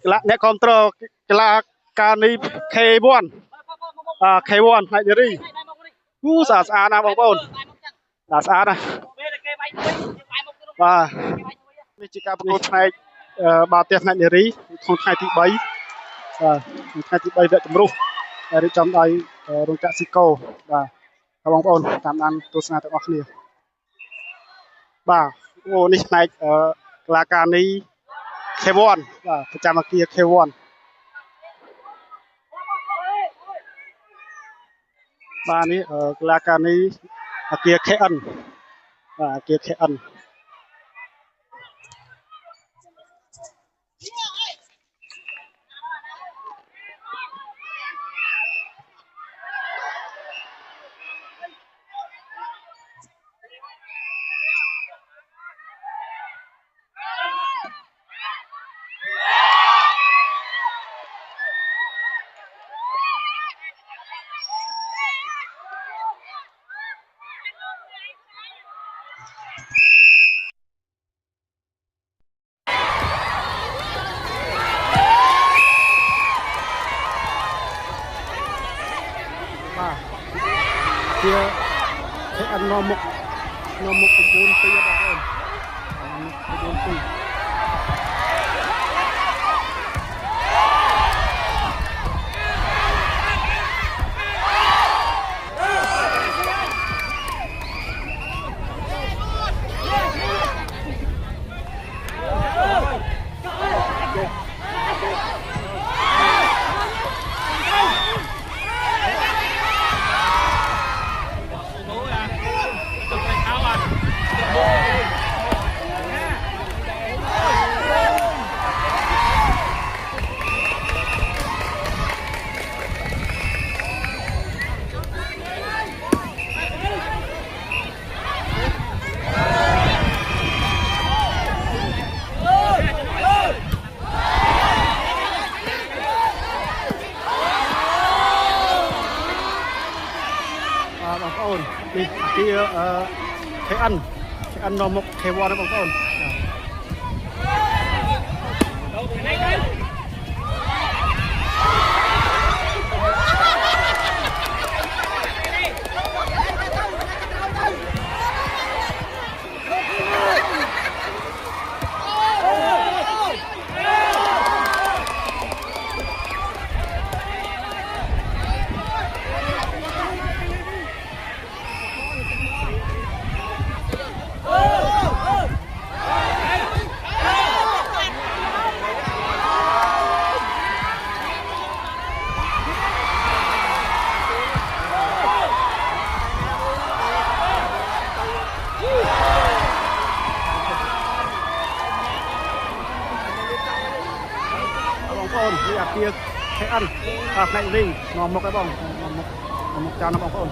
là nè control là cani K1 K1 này đi xa nào bông bồn xa này và chỉ cả một ngày ba tiết này đi không hai thứ bảy hai thứ bảy vợ chồng rút đi trong đây rung trạng Sico và bông bồn tạm ăn tôi sang từ Auckland và ô này này là cani K1 và chạm kia K1 và này là cani kia KN và kia KN kia thấy ăn no mục của 4 tia bạn ơi 4 tia bông đi kia thấy ăn nó một cái bò đó bông đi kia thấy ăn này đi nó một cái bông một chào nó bông con